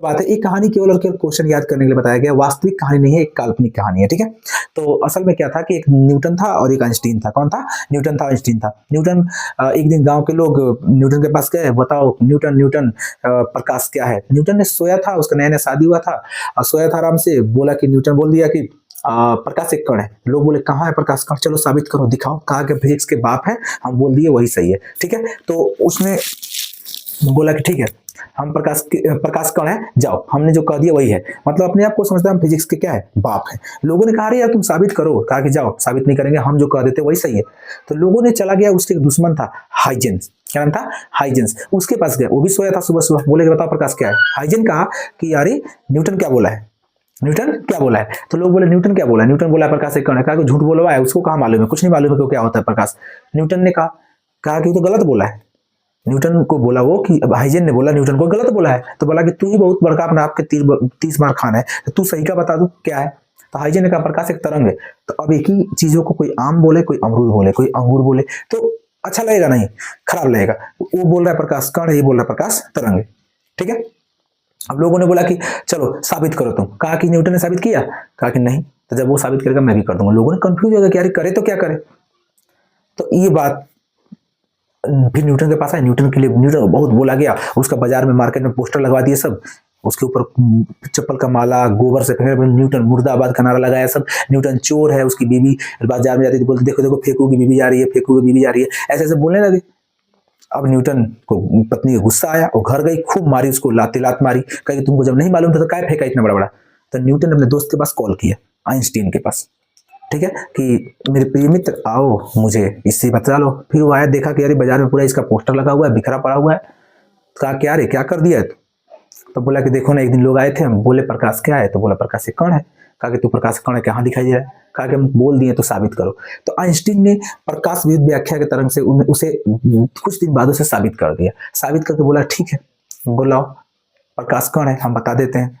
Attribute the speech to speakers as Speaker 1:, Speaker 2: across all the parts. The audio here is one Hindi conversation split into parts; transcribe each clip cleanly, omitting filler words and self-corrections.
Speaker 1: बात है, एक कहानी केवल और केवल क्वेश्चन याद करने के लिए बताया गया, वास्तविक कहानी नहीं है, एक काल्पनिक कहानी है। ठीक है, तो असल में क्या था कि एक न्यूटन था और एक आइंस्टीन था। कौन था? न्यूटन था, आइंस्टीन था। न्यूटन एक दिन गांव के लोग न्यूटन के पास गए, बताओ न्यूटन न्यूटन प्रकाश क्या है। न्यूटन ने सोया था, उसका नया नया शादी हुआ था और सोया था आराम से। बोला कि न्यूटन बोल दिया कि प्रकाश एक कण है। लोग बोले कहाँ है प्रकाश कण, चलो साबित करो, दिखाओ। कहा कि फिजिक्स के बाप है, हम बोल दिए वही सही है। ठीक है, तो उसने बोला कि ठीक है, हम प्रकाश कण है, जाओ, हमने जो कह दिया वही है। मतलब अपने आप को समझता है हम फिजिक्स के क्या है, बाप है। लोगों ने कहा अरे यार तुम साबित करो। कहा कि जाओ, साबित नहीं करेंगे, हम जो कह देते वही सही है। तो लोगों ने चला गया, उसके एक दुश्मन था हाइजेंस। क्या नाम था? हाइजेंस। उसके पास गया, वो भी सोया था सुबह सुबह। बोले बताओ प्रकाश क्या है। हाइजेन कहा कि यारे न्यूटन क्या बोला है, न्यूटन क्या बोला है। तो लोग बोले न्यूटन क्या बोला है? न्यूटन बोला प्रकाश एक कण है। कहा कि झूठ बोला है, उसको कहाँ मालूम है, कुछ नहीं मालूम है कि क्या होता है प्रकाश। न्यूटन ने कहा कि वो तो गलत बोला है। न्यूटन को बोला वो कि हाइजेन ने बोला न्यूटन को गलत बोला है। तो बोला कि तू ही बहुत बड़का अपना आपके 30 मार खान है, तो तू सही का बता दू क्या है। तो हाइजेन ने कहा प्रकाश एक तरंग है। तो अब एक ही चीजों को कोई आम बोले, कोई अमरूद बोले, कोई अंगूर बोले तो अच्छा लगेगा नहीं, खराब लगेगा। वो बोल रहा है प्रकाश कण है, ये बोल रहा है प्रकाश तरंग है। ठीक है, अब लोगों ने बोला कि चलो साबित करो तुम। कहा कि न्यूटन ने साबित किया। कहा कि नहीं। तो जब वो साबित करेगा मैं भी कर दूंगा। लोगों ने कंफ्यूज हो गया कि यार करे तो क्या करे। तो ये बात फिर न्यूटन के पास आए। न्यूटन के लिए न्यूटन को बहुत बोला गया। उसका बाजार में मार्केट में पोस्टर लगवा दिए सब, उसके ऊपर चप्पल का माला, गोबर से न्यूटन मुर्दाबाद का नारा लगाया सब। न्यूटन चोर है, उसकी बीवी बाजार में जाती थी, बोलती देखो देखो फेंकू की बीवी जा रही है, फेंकू की बीवी जा रही है, ऐसे ऐसे बोलने लगे। अब न्यूटन को पत्नी को गुस्सा आया, वो घर गई, खूब मारी उसको, लात मारी। कही तुमको जब नहीं मालूम था तो क्या फेंका इतना बड़ा बड़ा। तो न्यूटन ने अपने दोस्त के पास कॉल किया, आइंस्टीन के पास। ठीक है, कि मेरे प्रिय मित्र आओ मुझे इससे बता लो। फिर वो आया, देखा कि यार बाजार में पूरा इसका पोस्टर लगा हुआ है, बिखरा पड़ा हुआ है। कहा क्या रे क्या कर दिया है तो बोला कि देखो ना, एक दिन लोग आए थे, हम बोले प्रकाश क्या है, तो बोला प्रकाश एक कण है। कहा कि तू प्रकाश कण है, कहाँ दिखाई दे रहा है। कहा कि हम बोल दिए तो साबित करो। तो आइंस्टीन ने प्रकाश विद्युत व्याख्या के तरंग से उसे कुछ दिन बाद उसे साबित कर दिया। साबित करके बोला ठीक है, बोलाओ प्रकाश कण है, हम बता देते हैं।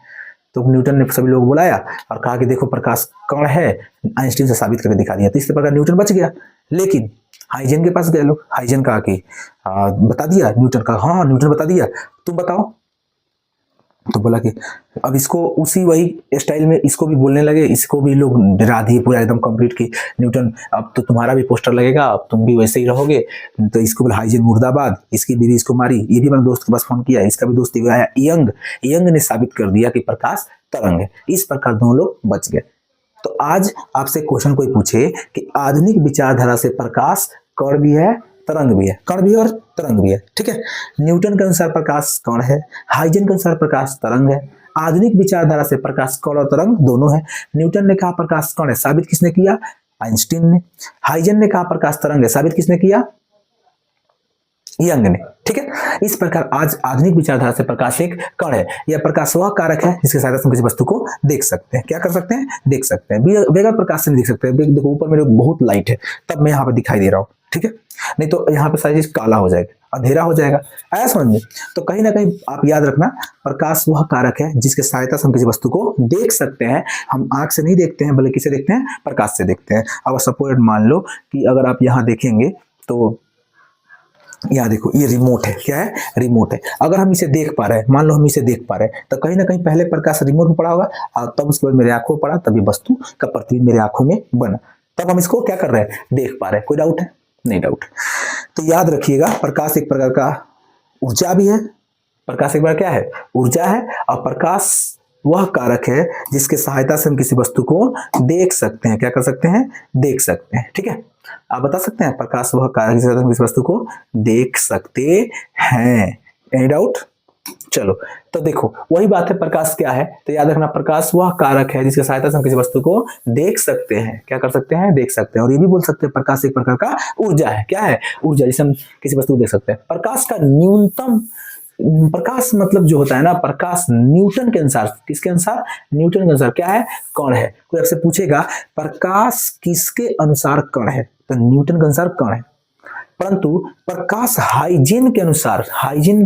Speaker 1: तो न्यूटन ने सभी लोग बुलाया और कहा कि देखो प्रकाश कण है, आइंस्टीन से साबित करके दिखा दिया। तो इस प्रकार न्यूटन बच गया। लेकिन हाइजेन के पास गए लोग। हाइजेन कहा कि बता दिया। न्यूटन का हाँ न्यूटन बता दिया, तुम बताओ। तो बोला कि अब इसको उसी वही स्टाइल में इसको भी बोलने लगे। इसको भी लोग डरा दिए पूरा एकदम कंप्लीट की न्यूटन अब तो तुम्हारा भी पोस्टर लगेगा, अब तुम भी वैसे ही रहोगे। तो इसको बोला हाइजेन मुर्दाबाद, इसकी बीवी इसको मारी। ये भी मैंने दोस्त के पास फोन किया, इसका भी दोस्त आया यंग। यंग ने साबित कर दिया कि प्रकाश तरंग है। इस प्रकार दोनों लोग बच गए। तो आज आपसे क्वेश्चन कोई पूछे कि आधुनिक विचारधारा से प्रकाश कण भी है, तरंग भी है, कण भी है और तरंग भी है। ठीक है, न्यूटन के अनुसार प्रकाश कण है, हाइजेन के अनुसार प्रकाश तरंग है। आधुनिक विचारधारा से प्रकाश कण और तरंग दोनों है। न्यूटन ने कहा प्रकाश कण है, साबित किसने किया? आइंस्टीन ने। हाइजेन ने कहा प्रकाश तरंग है, साबित किसने किया? यंग ने। ठीक है, इस प्रकार आज आधुनिक विचारधारा से प्रकाश एक कण है। यह प्रकाश वह कारक है जिसके सहायता से हम किसी वस्तु को देख सकते हैं। क्या कर सकते हैं? देख सकते हैं। बगैर प्रकाश से नहीं देख सकते। देखो ऊपर मेरे बहुत लाइट है, तब मैं यहाँ पर दिखाई दे रहा हूँ। ठीक है, नहीं तो यहाँ पे सारी चीज काला हो जाएगा, अंधेरा हो जाएगा। आया समझ में? तो कहीं ना कहीं आप याद रखना, प्रकाश वह कारक है जिसके सहायता से हम किसी वस्तु को देख सकते हैं। हम आंख से नहीं देखते हैं, बल्कि किसे देखते हैं? प्रकाश से देखते हैं। अब सपोज मान लो कि अगर आप यहाँ देखेंगे तो यहाँ देखो ये रिमोट है। क्या है? रिमोट है। अगर हम इसे देख पा रहे हैं, मान लो हम इसे देख पा रहे हैं, तो कहीं ना कहीं पहले प्रकाश रिमोट में पड़ा होगा और तब उसके बाद मेरे आंखों में पड़ा, तभी वस्तु का प्रतिबिंब मेरे आंखों में बना, तब हम इसको क्या कर रहे हैं? देख पा रहे हैं। कोई डाउट है? नहीं डाउट। तो याद रखिएगा, प्रकाश एक प्रकार का ऊर्जा भी है। प्रकाश एक बार क्या है? ऊर्जा है। और प्रकाश वह कारक है जिसके सहायता से हम किसी वस्तु को देख सकते हैं। क्या कर सकते हैं? देख सकते हैं। ठीक है, आप बता सकते हैं प्रकाश वह कारक जिसके सहायता से हम किसी वस्तु को देख सकते हैं। Any doubt? चलो तो देखो वही बात है, प्रकाश क्या है? तो याद रखना, प्रकाश वह कारक है जिसकी सहायता से हम किसी वस्तु को देख सकते हैं। क्या कर सकते हैं? देख सकते हैं। और ये भी बोल सकते हैं प्रकाश एक प्रकार का ऊर्जा है। क्या है? ऊर्जा, जिसे हम किसी वस्तु को देख सकते हैं। प्रकाश का न्यूनतम, प्रकाश मतलब जो होता है ना, प्रकाश न्यूटन के अनुसार, किसके अनुसार? न्यूटन के अनुसार क्या है? कण है। कोई आपसे पूछेगा प्रकाश किसके अनुसार कण है, तो न्यूटन के अनुसार कण है। परंतु प्रकाश हाइजीन के अनुसार, हाइजीन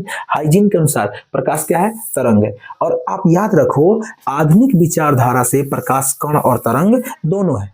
Speaker 1: के अनुसार प्रकाश क्या है? तरंग है। और आप याद रखो, आधुनिक विचारधारा से प्रकाश कण और तरंग दोनों है।